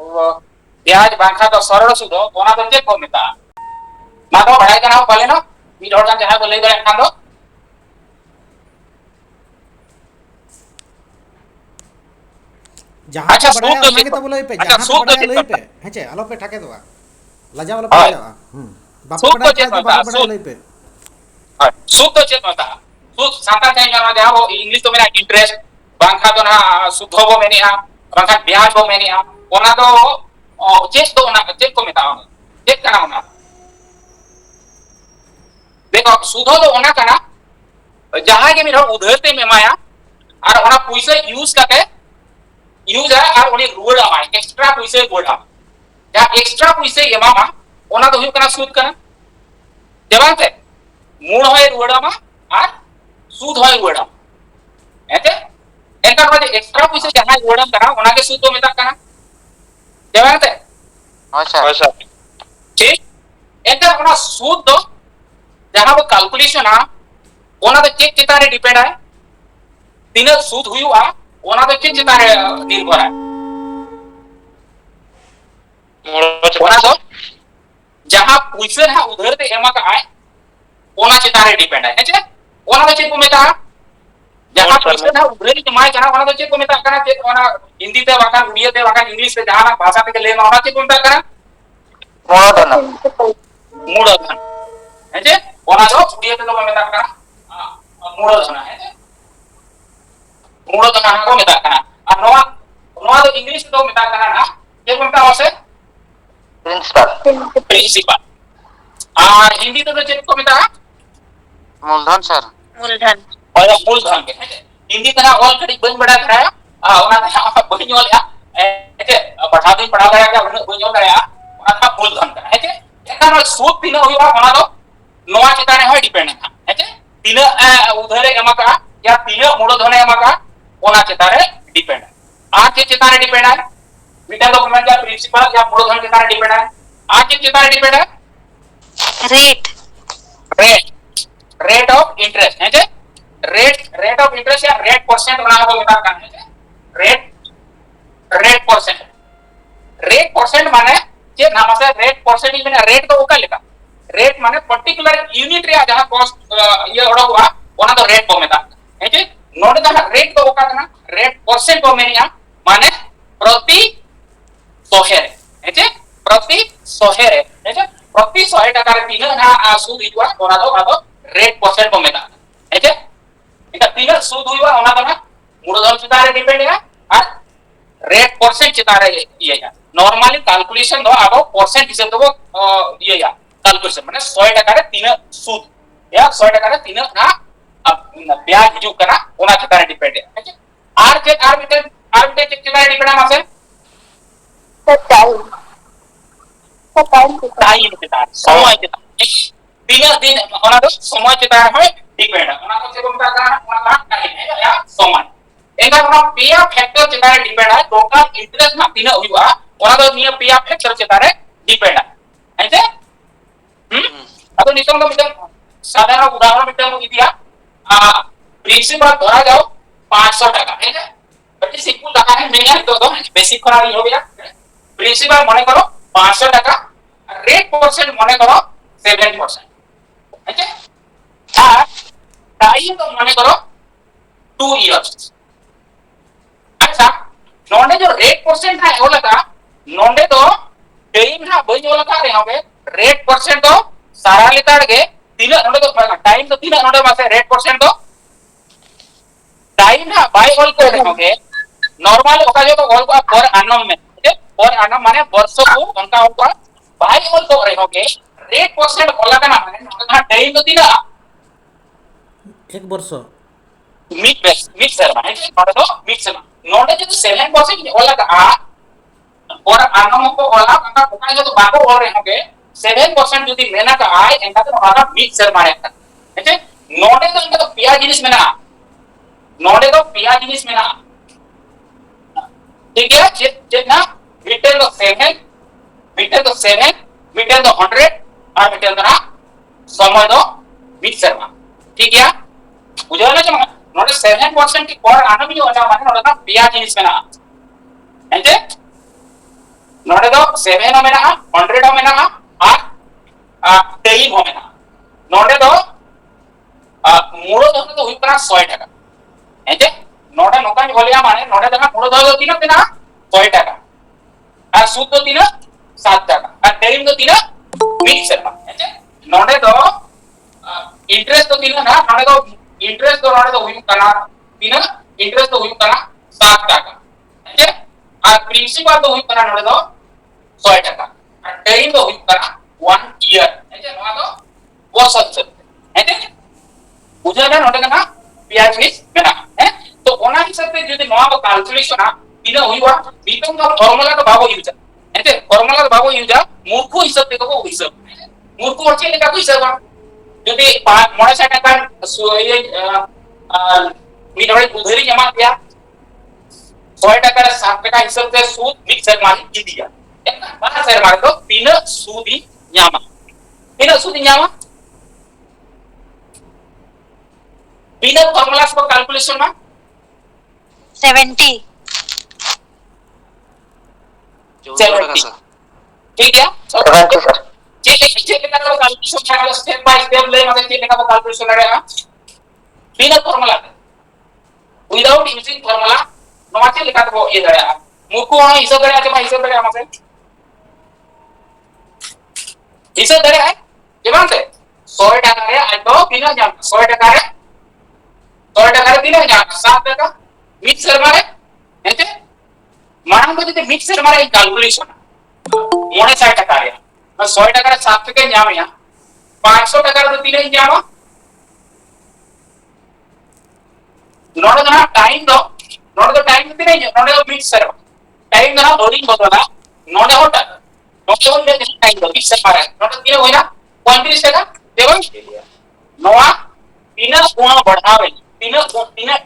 ब्याज बांखा तो सरल सुद ओना तो चेक को मेता मा तो पढ़ाई करना पले ना मी ढोल गान जहां को ले गए खान दो जहाँ अच्छा पे बढ़ाया सूद उन्हें तो बोले पे अच्छा जहाँ पे सूद तो बढ़ाया चेक लोई पे करता है चे आलो पे ठाके दो लजा वाला पे लजा बापे सूद तो बढ़ाया चेक खाए तो करता बापे बढ़ाया सूद लोई पे सूद तो चेक करता सूद सांता चाहिए ना जहां वो इंग्लिश तो मेरा इंटरेस्ट बांखा तो ना सुद हो मैंने आ बांखा ब्याज हो मैंने आ ओना तो चेक तो ओना चेक को मेता चेक करना ओना देखो सूद हो तो ओना करना जहां के मेरा उधरते में माया और ओना पैसा यूज करके यूज है और उन्हें रुआड़ा माय एक्स्ट्रा पैसा रुआड़ा या एक्स्ट्रा पैसा एमामा ओना तो हुई करना सूद करना जवाब है मूल होय रुआड़ा मा और सूद होय रुआड़ा ऐसे एनका बाद एक्स्ट्रा पैसा जहां रुआड़ा करना ओना के सूद तो मेता करना जवाब है अच्छा ठीक एनका ओना सूद दो जहां वो कैलकुलेशन आ ओना तो चेक चितारे डिपेंड है तीन सूद हुई आ ओना तो चेक चितारे निर्भर है ओना तो जहां पैसा है उधर ते एमा का आए ओना चितारे डिपेंड है ऐसे ओना तो चेक को मेता जहां पैसा है उधर के माय करना ओना तो चेक को मेता करना चेक ओना हिंदी ते वाका उड़िया ते वाका इंग्लिश ते जहां भाषा ते ले ओना चेक को मेता करना मूलधन ऐसे ओना तो उड़िया ते तो मेता करना मूलधन है मूलधन को मेता करना और नोआ नोआ तो इंग्लिश तो मेता करना ना चेक को मेता होसे प्रिंसिपल और हिंदी तो चेक को मेता मूलधन सर मूलधन और मूलधन के हिंदी तना ऑल कड़ी बन बड़ा कराया ओना ता बन ओलया ऐसे पढ़ा दिन पढ़ा गया क्या बन ओलया ओना ता मूलधन का ऐसे एका सूद तीन हुआ ओना तो नोआ चिताने होय डिपेंड है ऐसे तीन उधरे एमाका या तीन मूलधन एमाका ओना चितारे डिपेंड है आज के चितारे डिपेंड है विटा डॉक्यूमेंट या प्रिंसिपल या मूलधन चितारे डिपेंड है आज के चितारे डिपेंड है rate rate rate of interest है जे रेट ऑफ इंटरेस्ट या रेट परसेंट बना को बता का है रेट परसेंट माने जे नाम से रेट परसेंटेज में रेट तो ओका लेका रेट माने पर्टिकुलर यूनिट रे जहां कॉस्ट ये ओडो हुआ ओना तो रेट को मेता है जे नोट दा रेट तो ओका ना रेट परसेंट को मेनिया माने प्रति 100 है जे प्रति 100 है जे प्रति 100 टका रे तीन ना सूद हिवा ओना तो रेट परसेंट को मेता है जे इटा तीन सूद हुआ ओना तो ना मूलधन चितारे डिपेंड है और रेट परसेंट चितारे ये है नॉर्मली कैलकुलेशन दो आगो परसेंट हिसाब तो ये या कैलकुलेशन माने 100 टका रे तीन सूद या 100 टका रे तीन ना ब्याज हिजू करा ओना चितारे डिपेंड है आर जे आर्बिट्रेज चितारे डिपेंड है मासे टाइम चितारे समय चितारे तीन दिन ओना तो समय चितारे है डिपेंड है ओना तो से बता करना ओना का टाइम है या समय एका ओना पिया फैक्टर चितारे डिपेंड है टोटल इंटरेस्ट ना तीन हुआ ओना तो निया पिया फैक्टर चितारे डिपेंड है ऐसे अब नितंग तो मिटन साधारण उदाहरण मिटन इतिया प्रिंसिपल धरा जाओ 500 टका है ना बट सिंपल टका है नहीं तो बेसिक खराबी हो गया प्रिंसिपल मने करो 500 टका रेट परसेंट मने करो 7% है टाइम तो मने करो 2 इयर्स अच्छा नोंडे जो रेट परसेंट है वो लगा नोंडे तो टाइम ना बई जो लगा रे होगे रेट परसेंट तो सारा लेताड़ के तीन नोंडे तो टाइम तो तीन नोंडे मासे रेट परसेंट तो टाइम ना बाय ऑल को रे होगे नॉर्मल ओका जो तो ऑल को पर एनम में पर एनम माने वर्ष को उनका होगा बाय ऑल को रे होगे रेट परसेंट होला का ना माने टाइम तो तीन एक वर्ष मिड शर्मा है नोट तो मिड शर्मा नोट जो 7% होला का आ और आनम को होला का बुका जो तो बाको हो रहे होंगे 7% जो दी मेना का आए एंका तो हमारा मिड शर्मा है ऐसे नोटे तो इनका तो पिया जिनिस में ना नोटे तो पिया जिनिस में ना ठीक है जितना रिटेल तो 7 रिटेल तो 7 रिटेल तो 100 और रिटेल तो ना समय तो मिड शर्मा ठीक है बुझा ना चलो नोटे 7% की पर आना भी हो जाए माने नोटे ना पिया जिनिस में ना ऐसे नोडे दो 7 हो मेना 100 हो मेना और 10 हो मेना नोडे दो मूलो धन तो हुई कना 100 टाका हेजे नोडे नोकान बोलिया माने नोडे दना मूलो धन तो तीना तेना 100 टाका और सूद तो तीना 7 टाका और टेरिम तो तीना 20 सेरमा हेजे नोडे दो इंटरेस्ट तो तीना ना नोडे दो इंटरेस्ट तो नोडे दो हुई कना तीना इंटरेस्ट तो हुई कना 7 टाका हेजे और प्रिंसिपल तो हुई कना नोडे दो 100 टाका और टेरिम तो हुई कना 1 ईयर हेजे नोडे दो वो सब हेजे बुझाना नोडे कना पियाज मिस मेना है तो ओना हिसाब से जदि नोआ को कैलकुलेशन आ तीना हुईवा बीतम का फार्मूला का भागो यूज हेते फार्मूला का भागो यूज मूर्खो हिसाब ते को हिसाब मूर्खो होचे लेका को हिसाब जदि मोडे से टाका ये मिनोडे उधारी जमा किया 100 टाका 7 टाका हिसाब से सूद मिक्सर मारी दी दिया एका बाहर से मार तो तीन सूदी न्यामा बिना फार्मूला को कैलकुलेशन में 70. 70 ठीक है 70 सर चेक का कैलकुलेशन का स्टेप बाय स्टेप ले मतलब चेक का कैलकुलेशन रहेगा बिना फार्मूला विदाउट यूजिंग फार्मूला नोचे लिखा तो ये रहेगा मुको हिसाब करे अच्छा हिसाब करे हमसे हिसाब करे है ये बात है 100 টাকা রে আইতো 3000 100 টাকা রে 100 টাকা রে 3000 7 টাকা মিক্সার মারে এতে মান को যদি মিক্সার মারে এই ক্যালকুলেশন 59 টাকা রে 100 টাকা রে 7 থেকে যাবে না 500 টাকা রে 3000 যাবে नोडे ना टाइम दो नोडे तो टाइम दिते नहीं नोडे तो मिक्सर टाइम ना लोडिंग बदला नोडे होता नोडे हो ले टाइम दो मिक्सर मारे नोडे किलो होइना 35 টাকা देवन नोआ तीना गुणा बढ़ावे तीना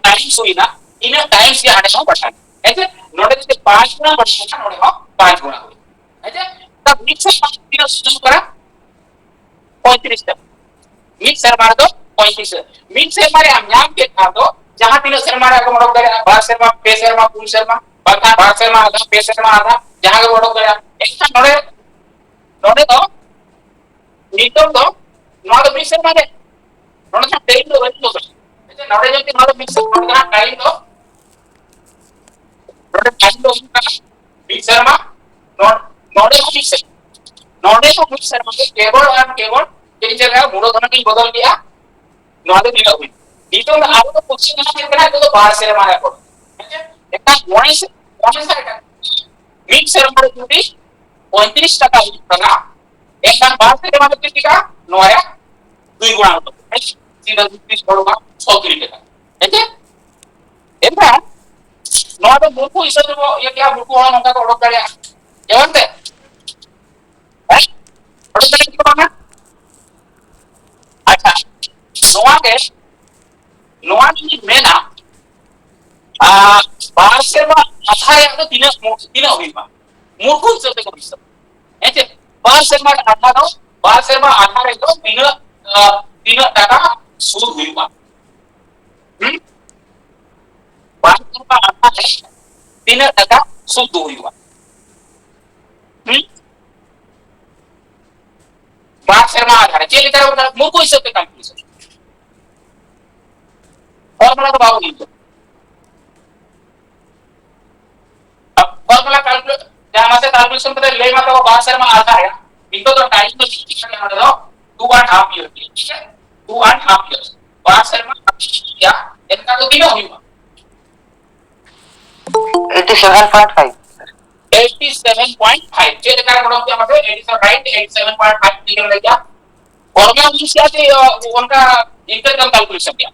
टाइम्स होइना तीना टाइम्स के आने में बढ़ावे ऐसे नोडे से 5 गुना बढ़ाना नोडे हो 5 गुना होई ऐसे तब मिक्सर तीना शुरू करा 35 टाका मिक्सर मार दो 35 मिक्सर मारे हम नाम के खा दो जहां तीन शर्मा को मोड़ गया बार शर्मा पे शर्मा पूल शर्मा बार शर्मा आधा पे शर्मा आधा जहां के मोड़ गया एक नोडे नोडे तो नितम तो नोडे मिक्सर मारे नोडे से टाइम तो वही तो ऐसे नोडे जो नोडे मिक्सर नोडे का टाइम तो नोडे टाइम तो मिक्सर मा नोडे को मिक्सर में केवल और केवल एक जगह मूलो धन की बदल दिया नोडे दिला हुई itu na aku tuh pusing karena itu bahar serma ya kok. Eta monis ada. Mix serma itu 35 টাকা টাকা. Ekan bahar serma itu tika noya 2 গুণ হতো. সিধা 30 বড় বা 100 টাকা. এতে এটা নয় তো মূর্খ হিসাবে ये क्या মূর্খ হওয়া নকা তো অর্ডার করে কেমনতে হ্যাঁ অর্ডার করে কি করবা আচ্ছা নোয়াকে नोआ की मेना बाहर से मा आधा या तो तीन होगी बा मूर्ख हिसाब से कोई सब ऐसे बाहर से मा आधा दो बाहर से मा आधा रे तो तीन टाका सूद हुई बा बाहर से मा आधा है 3 टाका सूद हुई बा बाहर से मा आधा चलिए तरह मूर्ख हिसाब से कैलकुलेशन फॉर्मूला का भाव नहीं अब फॉर्मूला कैलकुलेट जहां से कैलकुलेशन पता ले मतलब वो बाहर से में आता है इनको तो टाइम तो कितना होने दो 2.5 ईयर ठीक है 2.5 ईयर बाहर से में क्या इनका तो कितना होगा 87.5 87.5 जे देखा है मतलब क्या मतलब 87 राइट 87.5 निकल ले क्या फॉर्मूला यूज किया थे उनका इंटरकम कैलकुलेशन किया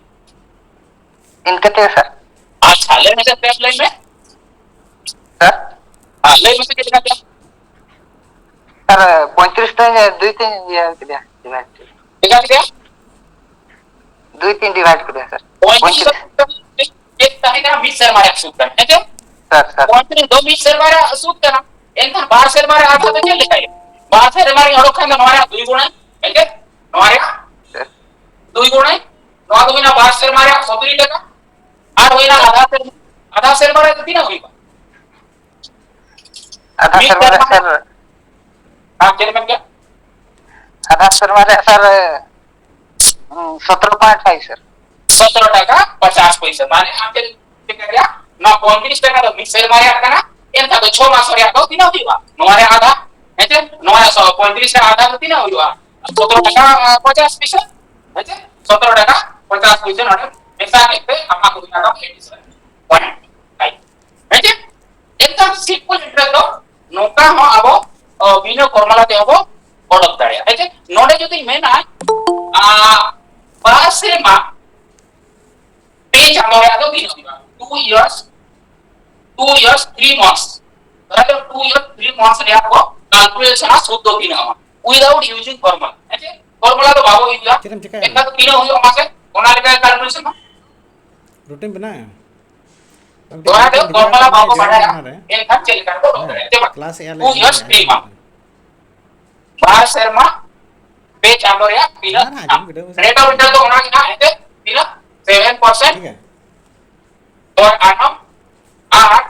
इनके थे सर अच्छा ले में से स्टेप लाइन में सर हां ले में से कितना क्या सर 35 पे 2-3 ये किया डिवाइड कितना क्या 2-3 डिवाइड कर दिया सर 35 एक ताही का 20 से हमारे सूत्र है क्या सर 35 दो 20 से हमारे सूत्र ना इनका 12 से हमारे आधा तो क्या लिखा है 12 से हमारे और का हमारे 2 गुना है क्या हमारे 2 गुना है 9 गुना 12 से हमारे 70 টাকা আর হইনা আধা সের মারে দিনা হইবা आधा मिड शर्मा टर्म सर हां चेक में क्या आधा शर्मा सर 17.5 सर 17 টাকা 50 পয়সা মানে আমাকে টিকা দিয়া না 35 টাকা তো মিক্স সেল মারিয়া কানা এনকা তো 6 মাস রিয়া তো তিনা হইবা নোয়ারে আধা হেতে নোয়া 35 টাকা আধা তো তিনা হইবা 17 টাকা 50 পয়সা হেতে 17 টাকা 50 পয়সা নড়ে এসা দেখতে আমরা কত টাকা হেটি স্যার পয়েন্ট রাইট হেতে একদম সিম্পল ইন্টারেস্ট দো নোকা হ আবো বিনো ফর্মুলা তে হবো অডক দাঁড়িয়া হেতে নড়ে যদি মেনা বাসেমা page amore ado din hoiba 2 years 3 months ধরো 2 years 3 months রে আপো ক্যালকুলেশন আ শুদ্ধ দিন আমা উইদাউট ইউজিং ফর্মুলা আছে ফর্মুলা তো বাবু ইয়া কিরম চিকা এটা তো তিন হইও মাসে ওনা লেখা ক্যালকুলেশন रूटीन बनाया तो आ दो फॉर्मूला बाबू बढ़ाया इन का चेक कर दो क्लास ए 2 years 3 months 12 Sharma page amore बिना रेट ऑफ इंटरेस्ट तो होना क्या है बिना 7% ठीक है और आनम आठ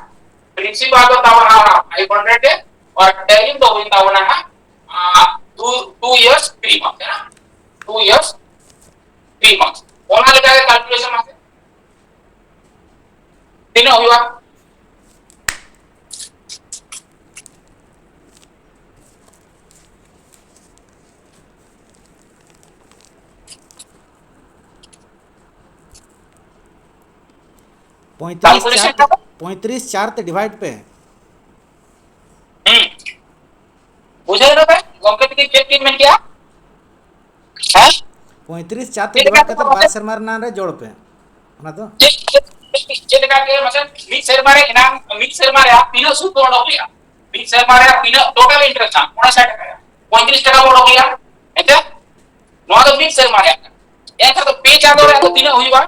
प्रिंसिपल तो तावना 500 है और टेलिंग तो हुई तावना है 2 years 3 months है ना 2 years 3 months ओना लेके कैलकुलेशन में तीन हुआ पैंतीस 4 ते डिवाइड पे बुझे ना भाई गंगट की चेक टीम में क्या है 35 4 ते डिवाइड करते 12 शर्मा ना रे जोड़ पे ना तो चेक करके मतलब मिक्सर मारे आप तीनों सूट ओडो लिया मिक्सर मारे आप तीनों टोटल इंटरेस्ट ना 59 টাকা 35 টাকা ওডো লিয়া এটা নো তো মিক্সর মারে এটা তো পেজ আদরে তো তিনों হইবা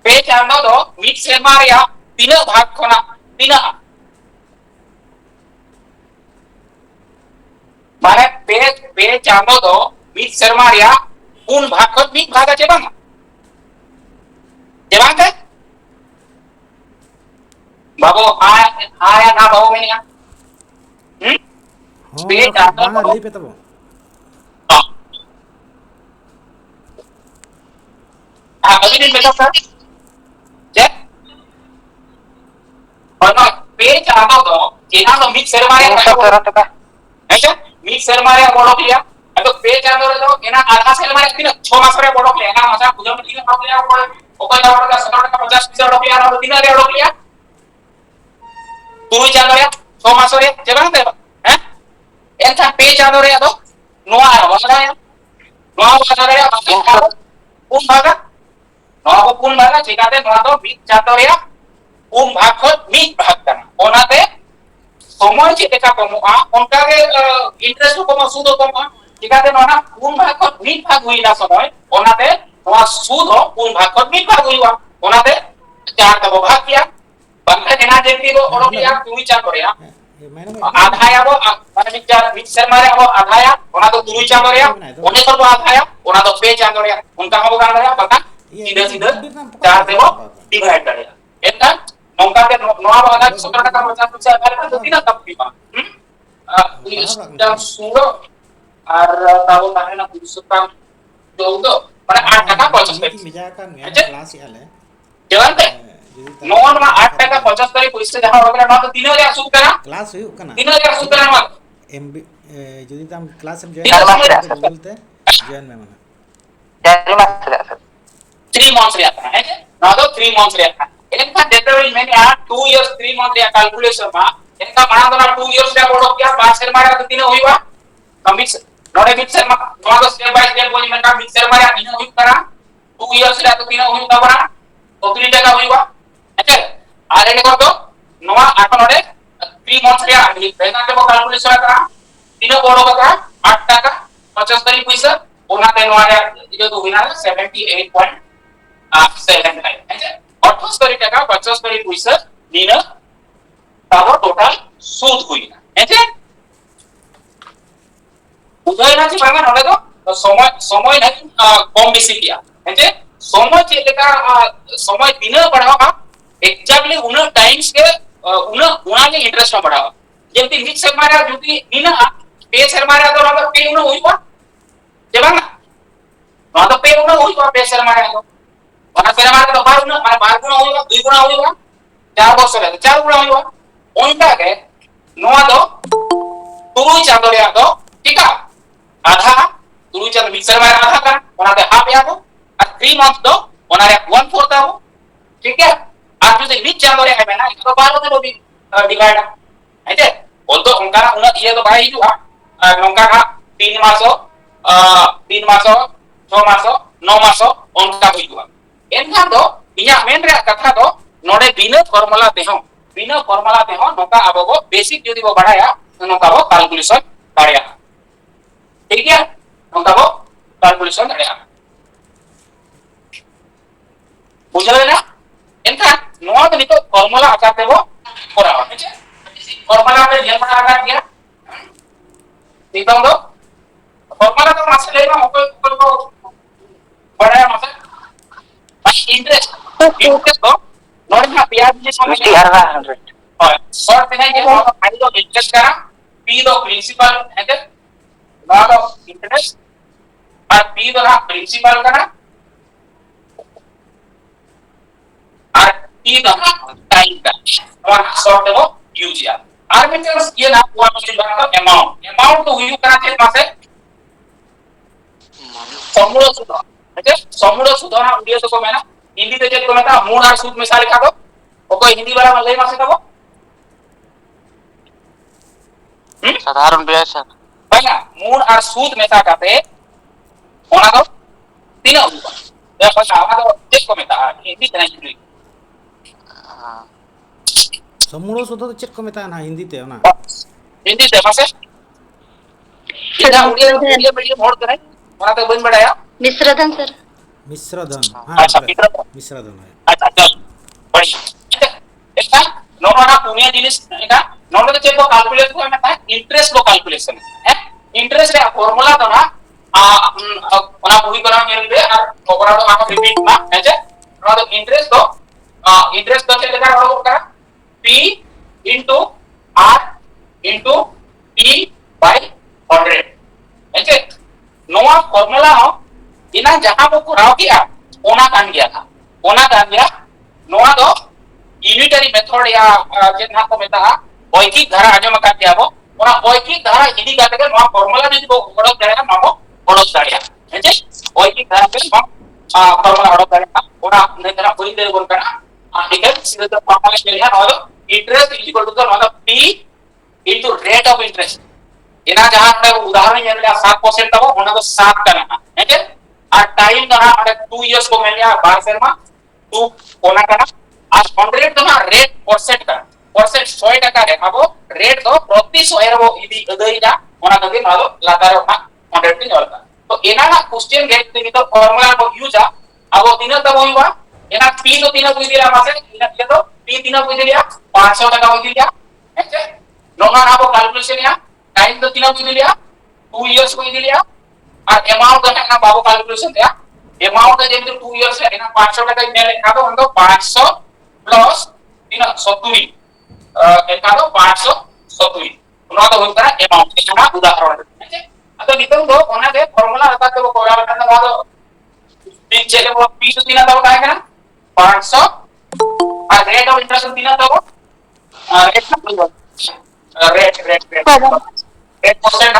पेज आनो दो मिक्स सेमारिया तीन भाग खोना तीन माने पेज आनो दो मिक्स सेमारिया पूर्ण भाग को मिक्स भाग আছে বাং যেবাং তে বাবু আয়া না বাবু মেনিয়া पेज आनो हां ली पे तब हां अभी दिन बेटा सर चेक और ना पेज आनो दो जेना तो मिक्स सेमारिया 317 টাকা अच्छा मिक्स सेल मारे बोलो लिया तो पेज आंदो रे तो एना आधा सेल मारे तीन 6 मास रे बोलो लिया ना मासा पूजा में तीन बोलो लिया ओपन डाउन का 17 का 50 पीस बोलो लिया ना तीन रे बोलो लिया तू जानो रे 6 मास रे जेबां दे हैं एंथा पेज आंदो रे तो नोआ वसरा नोआ वसरा रे पूर्ण भागा नोआ को पूर्ण भागा चिकाते नोआ तो मिक्स जातो रे पूर्ण भाग को मिक्स भाग करना ओनाते সময় যে দেখা কমা অনকাগে ইন্টারেস্ট কমা সুদ কমা ঠিকাতে না কোন ভাগ মিট ভাগ হইলা সময় ওনাতে নোয়া সুদ কোন ভাগ মিট ভাগ হইবা ওনাতে চার তব ভাগ কিয়া বাংলা জেনা দেখতি গো অরকিয়া তুমি চা করিয়া আধায়া গো মানে মিক্সার মারে গো আধায়া ওনা তো তুমি চা করিয়া ওনে করব আধায়া ওনা তো পে চা করিয়া উনকা হবো গান করিয়া বাকা সিধা সিধা চার দেব ডিভাইড করিয়া এটা nongka ke noa ba ada 17 টাকা 50 পয়সা আধার তো তিনা তপ দিবা yang sulo আর তাও মানে না 200 টাকা 14 মানে 8 টাকা 50 পয়সা mijakan ya kelas ya le jalan teh non ma 8 টাকা 75 পয়সা যাহা ওগরা না তো 3000 আসুক করা kelas huyuk kana 3000 আসুক করা না MB যদি tam kelas em Tiga mas ya? join bolte join में mana 4 मास रे सर 3 months रहता है ना तो 3 months रहता है इनका डेटा विल मैंने यहाँ 2 years 3 months या कैलकुलेशन में इनका माना तो ना 2 years का बोलो क्या 5 शर्मा का तीन हुई बा मिक्स नॉट मिक्स शर्मा तो स्टेप बाय स्टेप बोली मैं का मिक्स शर्मा या तीन हुई करा 2 years का तो तीन हुई का बना तो 3 टका हुई बा अच्छा आरे ने को तो नोआ आता नोडे 3 months रे आनी बेना के कैलकुलेशन करा तीन बोलो का 8 टका 75 पैसा ओना ते नोआ रे जो तो हुई ना 78.79 अच्छा 78 টাকা 75 পয়সা দিন তারপর টোটাল সুদ হই না এতে বুঝাই না যে বাংলা নলে তো সময় না কম বেশি কিয়া এতে সময় যে লেখা সময় দিন बढ़ावा एग्जैक्टली उन टाइम्स के उना गुणा के इंटरेस्ट में बढ़ावा जेमती मिक्स से मारे जुती नीना पे से मारे तो ना पे उना हुई बा जे बांगा ना तो पे उना हुई बा पे से मारे तो ᱚᱱᱟ ᱥᱮᱨᱢᱟ ᱨᱮᱫᱚ ᱵᱟᱨ ᱜᱩᱱᱟ ᱢᱟᱱᱮ ᱵᱟᱨ ᱜᱩᱱᱟ ᱦᱩᱭᱩᱜᱼᱟ 2 ᱜᱩᱱᱟ ᱦᱩᱭᱩᱜᱼᱟ 4 ᱵᱚᱪᱷᱚᱨ ᱨᱮ 4 ᱜᱩᱱᱟ ᱦᱩᱭᱩᱜᱼᱟ ᱚᱱᱠᱟ ᱜᱮ ᱱᱚᱣᱟ ᱫᱚ तुरुई चांदो रे आदो ठीक है आधा तुरुई चांदो मिक्सर में आधा का ओना दे हाफ या को और 3 मंथ दो ओना रे 1/4 आओ ठीक है और जो मिड चांदो रे है ना इसको 12 दे भी डिवाइड है जे बोल तो उनका उना ये तो भाई जो नोंका का 3 मासो 3 मासो 6 मासो 9 मासो उनका हुईवा एनका दो इया मेन रे कथा दो नोडे बिना फॉर्मूला ते हो नोका आबो को बेसिक जदी को बढ़ाया नोका वो कैलकुलेशन दाड़िया ठीक है नोका वो कैलकुलेशन दाड़िया बुझले ना एनका नोआ तो नितो फॉर्मूला आकाते वो करावा ठीक है फॉर्मूला पे ध्यान बना आकार दिया एकदम दो फॉर्मूला तो मासे लेना को बढ़ाया मासे बस इंटरेस्ट दो नोड ना ब्याज जे समय 100 और शॉर्ट में ये आई दो इंटरेस्ट करा पी दो प्रिंसिपल है के लॉट ऑफ इंटरेस्ट और पी दो ना प्रिंसिपल करा और पी दो ना टाइम का और शॉर्ट वो यूज या आर्बिट्रेज ये ना हुआ मुझे बात अमाउंट तो हुई करा थे मासे समूल सुधा है समूल सुधा ना उड़िया तो को मैं ना हिंदी ते जे को मैं था मूल और सूद में सा लिखा दो ओको हिंदी वाला में ले मासे का वो साधारण ब्याज सर पहला मूल और सूद में सा कहते ओना तो तीन हुआ या पछा आवा तो चेक को में था हिंदी तना जुड़ी हां समूढ़ो सुधा तो चेक को मेता ना हिंदी ते ना हिंदी से मासे इधर उड़िया मीडियम मोड़ करे ओना तो बन बढ़ाया मिश्रधन सर मिश्रधन अच्छा मिश्रधन है अच्छा चल बढ़िया इसका नोना पुनिया जिनिस एका नोना तो चेक को कैलकुलेट को में था इंटरेस्ट को कैलकुलेशन है इंटरेस्ट रे फार्मूला तो ना ओना बुही करा के लिए और ओकरा तो आप रिपीट ना है जे नोना तो इंटरेस्ट तो चेक लगा और का p into r into t by 100 है जे नोआ फार्मूला हो इना जहां को कराव किया ओना कान गया था ओना कान गया नोआ दो यूनिटरी मेथड या जेना को मेता ओइकिक धारा आजम का दिया वो ओना ओइकिक धारा हिदी का के नोआ फार्मूला जदी को ओडो जाएगा मामो ओडो दाड़िया है जे ओइकिक धारा पे फार्मूला ओडो दाड़िया ओना ने तरह कोई दे बोल करना ठीक है सीधे तो फार्मूला के लिए और interest is equal to the मतलब p into rate of interest इना जहां हमने उदाहरण ले लिया 7% था वो ओना तो 7 करना है जे और टाइम तो ना 2 इयर्स को मिल गया 12 शर्मा 2 ओना करना और 100 तो ना रेट परसेंट का परसेंट 100% रे अब रेट तो प्रति 100 रे वो इदी गईला ओना कदी मालो लातार ओना 100 tin होता तो एना ना क्वेश्चन गेट तिनी तो फार्मूला को यूज अब दिन तो होइबा एना p तो तीन को दिला मासे एना तो p तीन को दिला 500 टका हो दिला है जे नोना ना वो कैलकुलेशन या टाइम तो तीन को दिला 2 इयर्स को दिला और अमाउंट तो ना बाबू कैलकुलेशन दिया अमाउंट जे 2 इयर्स है ना 500 टका ने लिखा तो उनको 500 प्लस 370 एका तो 570 उना तो होता है अमाउंट एना उदाहरण है जे अगर नितम दो ओना दे फार्मूला रहता तो वो कोला करना बाद दिन चले वो p तो तीन तो आएगा ना 500 और रेट ऑफ इंटरेस्ट तीन तो रेट परसेंट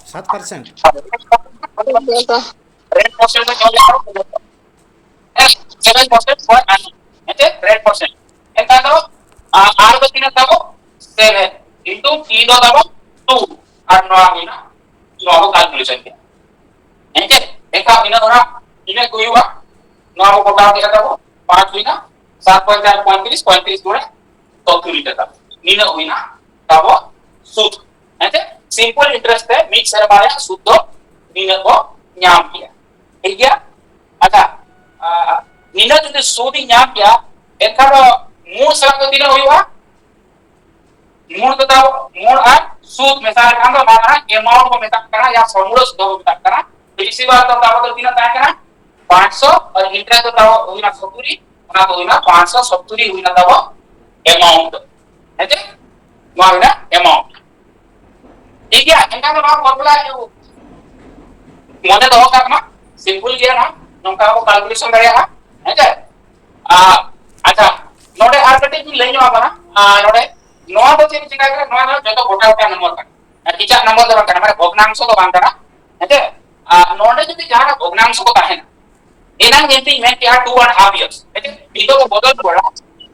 7% रेट परसेंट में जो है 7% पर annum है रेट परसेंट एका तो r तो तीन तो 7 into t तो 2 और 9 बिना नो कैलकुलेशन किया है एका बिना थोड़ा इने कोई हुआ 9 को कोटा दिया था वो 5 बिना 7.4 35 गुणे 70 लीटर का नीना हुई ना तब वो सूद है सिंपल इंटरेस्ट है मिक्स है हमारे सूद नीना को न्याम किया ठीक है अच्छा नीना जो सूद न्याम किया एका मूल सलाह तो तीन हुई हुआ मूल तो मूल और सूद में सारे काम तो माना अमाउंट को मेता करना या समूल सूद को मेता करना इसी बात तो तीन ता करना 500 और इंटरेस्ट तो हुई ना 70 ᱚᱱᱟ ᱫᱚ ᱦᱩᱭᱱᱟ 570 ᱦᱩᱭᱱᱟ ᱛᱟᱵᱚ amount ᱦᱮᱸ ᱪᱮ ᱱᱚᱣᱟ ᱦᱩᱭᱱᱟ amount ᱴᱷᱤक गया एंका तो नॉट फॉर्मूला मने दो का ना सिंपल गया ना नोका को कैलकुलेशन दाड़िया है जे अच्छा नोडे आर कटी की लई नवा ना नोडे नोवा दो चेक चिका करे नोवा जो तो गोटा गोटा नंबर का किचा नंबर दो का माने भग्नांश तो बांध ना है जे नोडे जति जहां भग्नांश को ताहे एना जेंति मैं क्या 2.5 इयर्स है जे इतो को बदल पड़ा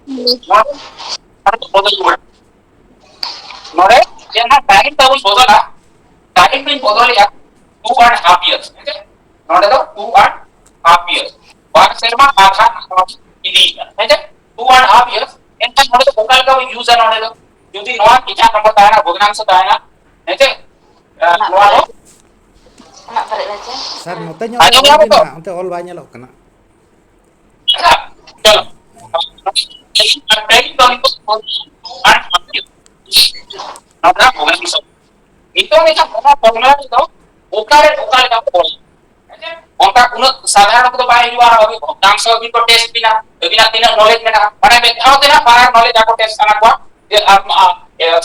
नोडे तो बदल पड़ा नोडे जेना टाइम तो बदला टाइम भी बदलिया 2.5 years नोडे तो 2.5 years वन सेरमा आधा इदी है जे 2.5 years एंटा नोडे तो भोकाल का यूज है नोडे तो यदि नोआ किचा नंबर ताना भग्नांश ताना है जे नोआ लो Anak balik aja. सर नोते ᱧᱚᱜ ᱨᱮ ᱚᱞ ᱵᱤᱱ ᱚᱱᱛᱮ ᱚᱞ ᱵᱟᱭ ᱧᱮᱞᱚᱜ ᱠᱟᱱᱟ चलो टाइम तो इनको 2.5 years नोडा भग्नांश itu nih kan formula itu ukare ka pol onka kuno साधारण को तो बाय युवा अभी भग्नांश की तो टेस्ट बिना तीन नॉलेज में ना माने में आओ तेना पारा नॉलेज आपको टेस्ट करना को ये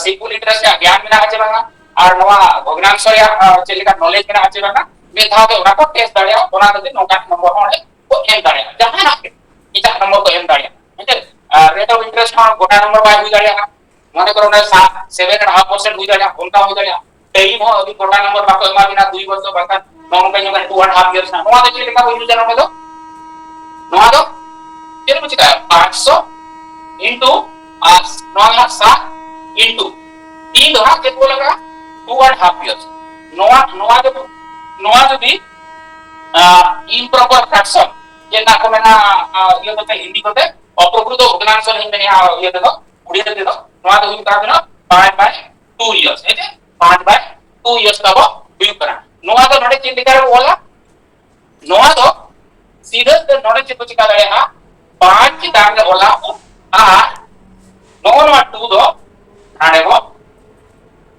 सिंपल इंटरेस्ट या ज्ञान में ना आचे बांगा और नवा भग्नांश या चेलिका नॉलेज में ना आचे बांगा में था तो उना को टेस्ट दाड़िया ओना दे नोका नंबर होने को एम दाड़िया जहां ना इचा नंबर को एम दाड़िया है रेट ऑफ इंटरेस्ट का गोटा नंबर बाय हुई दाड़िया माने करो ना 7.5% हुई दाड़िया उनका हुई दाड़िया टाइम हो अभी गोटा नंबर बाको एमा बिना 2 वर्ष बाका नॉन पे जो 2.5 इयर्स ना नोआ दे चेलिका को यूज नंबर दो नोआ दो चेले मुझे का 500 into 7 into 3 दो ना कितना लगा 2.5 years नोआ जो भी improper fraction ये ना को मैंने ये तो हिंदी को ते अप्रकृत भग्नांश नहीं मैंने ये तो उड़िया दे दो नोआ तो हुई का ना 5/2 years है जे 5/2 years का वो व्यू करा नोआ तो नोडे चिंता करे बोला नोआ तो सीधे तो नोडे चिंता चिका रहे हैं 5 की दांगे बोला आ नोआ 2 दो आने वो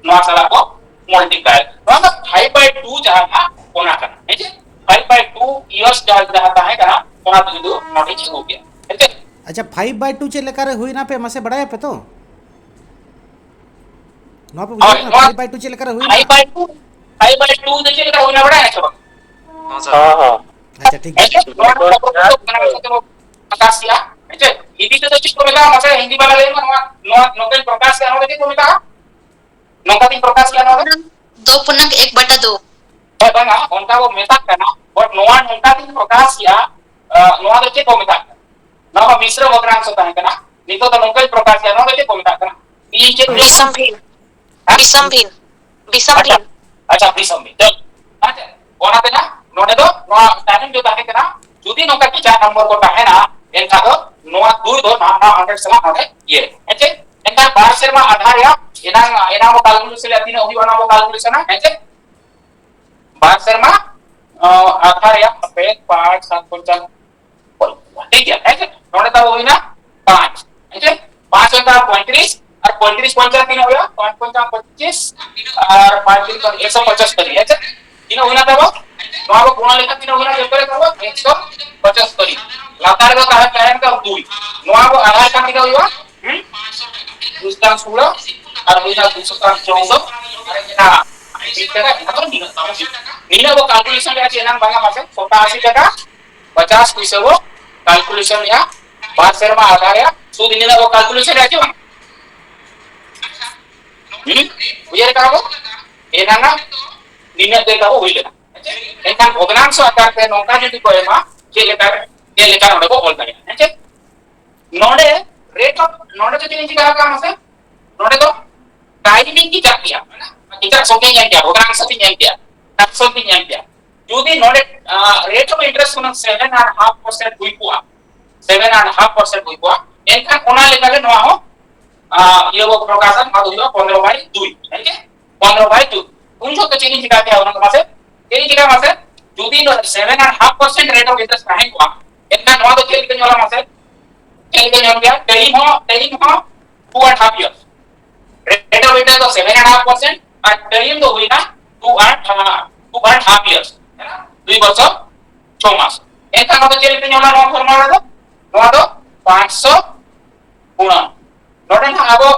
नोआ साला को मल्टीप्लाई नोआ तो 5/2 जहाँ था होना करना है जे 5/2 years जहाँ था है करना होना तो जो नोटे चिंता हो गया है जे अच्छा 5/2 चे लेकर हुई ना पे मसे बढ़ाया पे तो नो पे 5/2 चे लेकर हुई 5/2 देखिए लेकर होना बड़ा है सब हां अच्छा ठीक है प्रकाश या है हिंदी तो चिक को मिला मसे हिंदी वाला ले नोकन प्रकाश या होने को मिला नोकन प्रकाश या होने 2.1/2 है बना उनका वो मेथड करना और नोन उनका तीन प्रकाश या नोआ तो चिक को मिला ना मिश्र भग्नांश होता है ना नहीं तो नोकन प्रकाश या नोआ तो चिक को मिला ना ये चिक Bisambil. अच्छा बिसम्बी चल अच्छा ओना पे ना नोडे दो नोआ टाइम जो ताहे कना जुदी नोका किचा नंबर को ताहे ना एनका दो नोआ दुई दो ना 100 सला नोडे ये हेचे एनका 12 शर्मा आधार या एना वो कैलकुलेशन या तीन ओही वाला वो कैलकुलेशन है हेचे 12 शर्मा आधार या पे 5 7 5 ठीक है हेचे नोडे ता होई ना 5 हेचे 5 होता 35 और 35 पंचा तीन हो गया 5 पंचा 25 और 5 तीन 175 है तीन होना था वो नोआ को गुणा लेखा तीन होना जब करे करबो 175 लातार का कारण का 2 नोआ को आधार का कितना हुआ दूसरा 16 और हुआ दूसरा 14 अरे कितना ठीक है मतलब नीना वो कैलकुलेशन या चेना बांगा मासे 87 टका 50 पैसे वो कैलकुलेशन या 12 शर्मा आधार या सुद नीना वो कैलकुलेशन या क्यों उयर का वो एनाना निने देता वो हुई लेना एकान भग्नांश आकार पे नोका जदि कोएमा के लेकर नोडे को होल करे है नोडे रेट ऑफ नोडे जदि निजी का काम है नोडे तो टाइमिंग की जाती है ना किचा सोके नहीं क्या भग्नांश की नहीं क्या टक्सो की नहीं क्या जदि नोडे रेट ऑफ इंटरेस्ट सुन 7.5% हुई कुआ 7.5% हुई कुआ एनका कोना लेकर नो हो ये वो प्रकाशन माधुर्य 15/2 है के 15/2 उनको तो चेंज दिखा के आवना मासे तेरी जगह मासे जदी 7.5% रेट ऑफ इंटरेस्ट काहे को इतना नवा तो चेंज करने वाला मासे चेंज करने हो गया टाइम हो 2.5 इयर्स रेट ऑफ इंटरेस्ट तो 7.5% और टाइम तो हुई ना 2.5 इयर्स है ना 2 वर्ष 6 मास इतना नवा तो चेंज करने वाला नवा फॉर्मूला तो नवा तो 500 गुणन नोडे ना आबो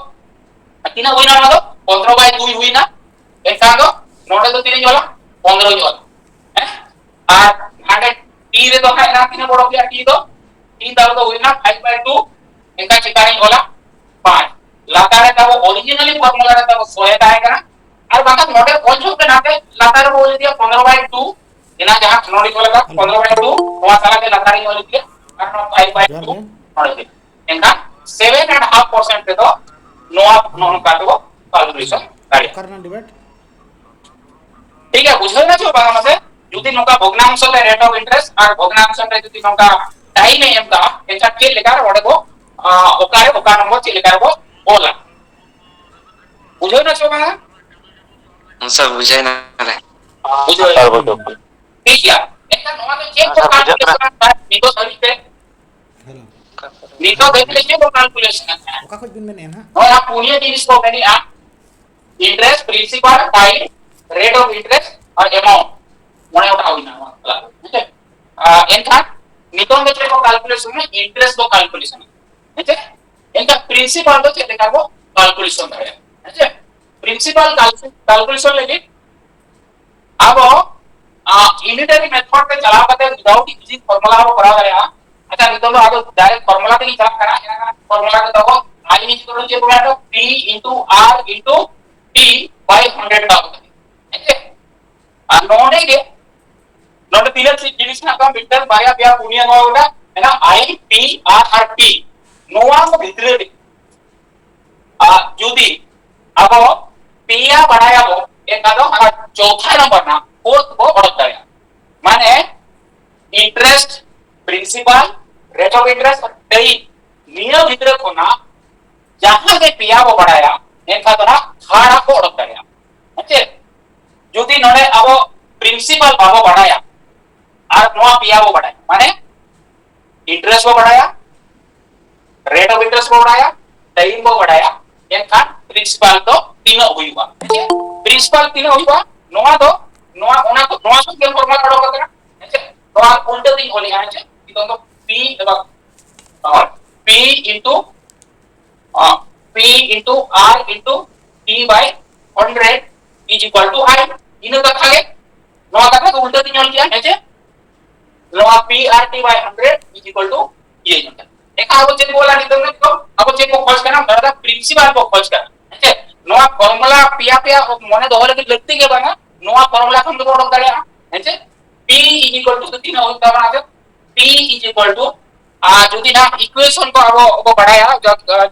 तीना हुईना ना तो 15/2 हुईना एका दो नोडे तो तीन वाला 15 वाला है और हाडे टी रे तो है ना तीन बड़ो गया टी दाव तो हुईना 5/2 एका चिकानी वाला 5 लातारे तब ओरिजिनली फार्मूला रे तब 100 आएगा और बाका नोडे ऑल्सो के नाते लातारे बोल दिया 15/2 इना जहां नोडी को लगा 15/2 वहां साला के लातारी बोल दिया और 5/2 नोडे एका 7.5% पे तो नोआ नोन काटबो कैलकुलेशन गाड़ी करना डिबेट ठीक है बुझल ना छो बागा मसे जुदी नोका भग्नांश रे रेट ऑफ इंटरेस्ट और भग्नांश रे जुदी नोका टाइम एम का एचा के लेकर ओडे को ओकारे ओका नंबर चे लेकर को बोला बुझल ना छो बागा सब बुझाई ना रे बुझल ठीक है एका नोआ तो चेक को कैलकुलेशन निको सर्विस पे हेलो निको देखले को कैलकुलेशन ओका कुछ दिन में नहीं ना और आप पुनिया जिनिस को मैंने आ interest principal time rate of interest और अमाउंट मोने उठा हुईना वाला ठीक है एनका निकोन के को कैलकुलेशन में इंटरेस्ट को कैलकुलेशन ठीक है एनका प्रिंसिपल तो चेक करबो कैलकुलेशन है ठीक है प्रिंसिपल कैलकुलेशन लेके अब यूनिटरी मेथड पे चला करते विदाउट यूजिंग फार्मूला को करा गया अच्छा निकोन आगे डायरेक्ट फार्मूला पे ही चला करा एना फार्मूला के तो I is equal to check P into R into T by 100 ठीक है नोडे के नोडे तीन जिनिस ना काम बिटर बाया बिया पुनिया नोडा है ना I P R और T नोआ को भितरे दे जुदी अब पिया बढ़ाया वो एक आदो हमारा चौथा नंबर ना फोर्थ को बढ़ता है माने interest principal rate of interest और टेई नियम भितरे को ना जहां के पिया को बढ़ाया एनका तो ना खाड़ा को ओडक गया ओके जुदी नोडे अब प्रिंसिपल बाबो बढ़ाया और नोआ पिया को बढ़ाया माने इंटरेस्ट को बढ़ाया रेट ऑफ इंटरेस्ट को बढ़ाया टाइम को बढ़ाया एनका प्रिंसिपल तो तीनों हुईवा ओके प्रिंसिपल तीनों हुईवा नोआ तो नोआ ओना तो नोआ तो केन फॉर्मूला काढो करना ओके नोआ उल्टे दिन होली आहे छे तो p और p into P into R into T by 100 is equal to I इन कथा के नोआ कथा को उल्टा दिन किया है जे नोआ P R T by 100 is equal to ये नंबर एक आगो चेक बोला नहीं तुमने तो अब चेक को खोज करना बड़ा प्रिंसिपल को खोज करना ठीक है नोआ फार्मूला पिया पिया मने दोहरे के लगती के बना नोआ फार्मूला हम तो बोल दड़िया है जे P is equal to तीन होता बना दे P is equal to যদি না ইকুয়েশন को अब बढ़ाया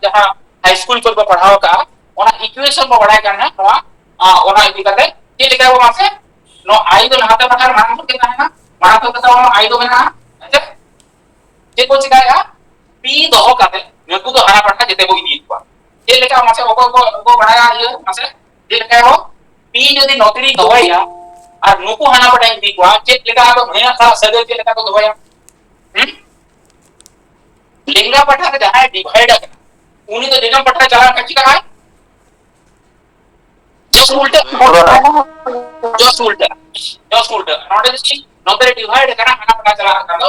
जहां हाई स्कूल को पढ़ाओ का ओना इक्वेशन को बढ़ाया करना नोआ ओना इदी करते ये लिखा वो मासे नो आई तो नहाते पठार मान तो कितना है ना मान तो कितना वो आई तो बना अच्छा ये को चिकाया पी दो करते नको तो हरा पठा जेते को इदी हुआ ये लिखा मासे को बढ़ाया ये मासे ये लिखा वो पी यदि नौकरी दवाया और नको हना पठा इदी हुआ चेक लिखा तो भैया का सदे के लिखा तो दवाया लिंगा पठार जहां डिवाइड है उन्हीं तो जन्म पठार चला कच्ची का है जस्ट उल्टा नॉट जस्ट नंबर डिवाइड करना खाना पता चला कर दो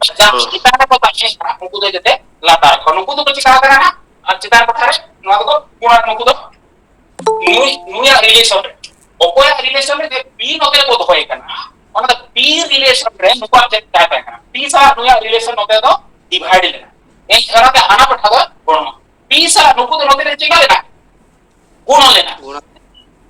जब चितान को पाछे नुकु दे देते लाता नुकु तो कच्ची का करना ना और चितान पठार नवा तो गुणा नुकु तो नुया रिलेशन ओकोया रिलेशन में बी नोते को तो होय करना और द p रिलेशन रे नुकु आप चेक कर पाएगा p सा नुया रिलेशन होते तो डिवाइड लेना एक तरह का आना पठा दो गुण p सा नुकु तो नोते चेक लेना गुण लेना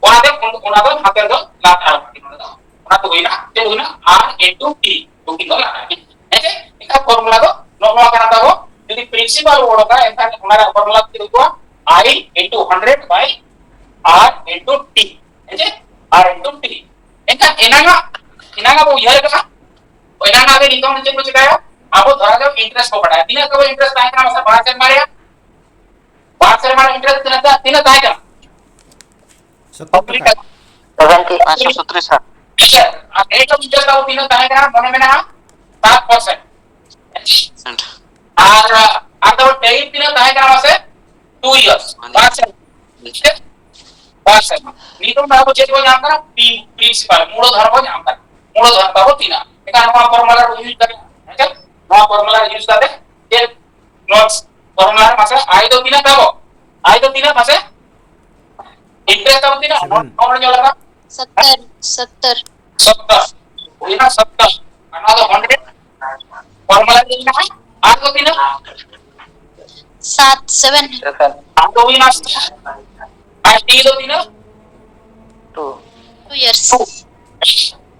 ओना दो हाते दो लाता ओना तो होइना जे होइना r * t तो किलो लाता है ऐसे इसका फार्मूला दो नोवा करना दो यदि प्रिंसिपल वर्ड का ऐसा हमारा फार्मूला कितना I * 100 by R * t ऐसे R * t ऐसा इनागा वो यह का इनागा आगे निकाल नीचे कुछ का अब धरा जब इंटरेस्ट को बढ़ाया तीन का इंटरेस्ट आए ना मतलब 5 से मारेगा 5 से मारे इंटरेस्ट तीन का आएगा 70 570 सर ठीक है अब रेट ऑफ इंटरेस्ट का तीन का आएगा मने में ना 7% और आता टाइम तीन का आएगा वैसे 2 इयर्स 5 से ठीक है 5 से नहीं तो मैं वो चेक को जानता ना प्रिंसिपल मूल धर्म को जानता मूल धर्म का तीन एका नवा फार्मूला यूज कर ठीक है नोआ फॉर्मूला यूज करते ये नोट्स फॉर्मूला मासे आई दो तीन तब आई दो तीन मासे इंटरेस्ट तब तीन Seven. नोट जो लगा 70 70 हुई ना 70 अनदर 100 फॉर्मूला तीन ना आठ दो तीन 7 7 7 आठ दो हुई ना आज तीन दो तीन 2 2 years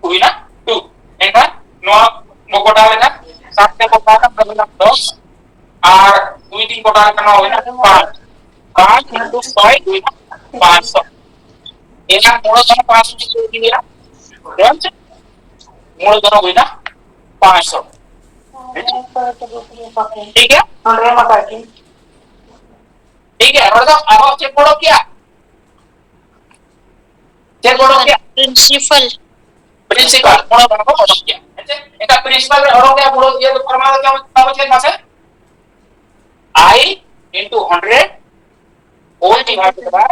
हुई ना 2 एका नोआ मोकोटा लेना 7 के कोटा का मतलब 10 और 2 3 कोटा का ना होना 5 5 into 5 हुई ना 500 एना मूल धन 500 दिया रंच मूल धन हुई ना 500 ठीक है ठीक है और तो अब चेक करो क्या चेक करो क्या principal प्रिंसिपल मूल धन को ऑर्डर किया एका प्रिंसिपल में ऑर्डर क्या मूल ये तो फॉर्मूला क्या होता है मासे I into 100 all divided by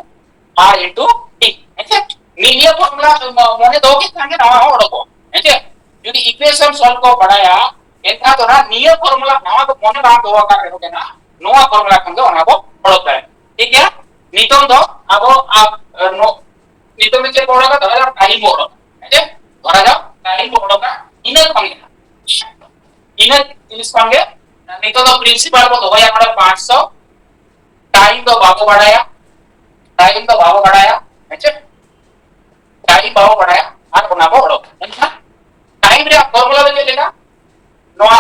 R into T ऐसे मीडिया फॉर्मूला मोने दो के संगे नवा हो रखो ऐसे क्योंकि इक्वेशन सॉल्व को बढ़ाया एथा तो ना नियर फॉर्मूला नवा तो मोने ना दो का रखोगे ना नवा फॉर्मूला कंगे ओना को पढ़ोता है ठीक है नितम दो अब आप नो नितम में चेक होगा तो टाइम होगा ऐसे धरा जाओ टाइम होगा inner fungi inner English fungi नितो तो प्रिंसिपल को दो या 500 टाइम तो भागो बढ़ाया ऐसे टाइम भागो बढ़ाया और बना को बढ़ो टाइम रे फॉर्मूला में चलेगा नो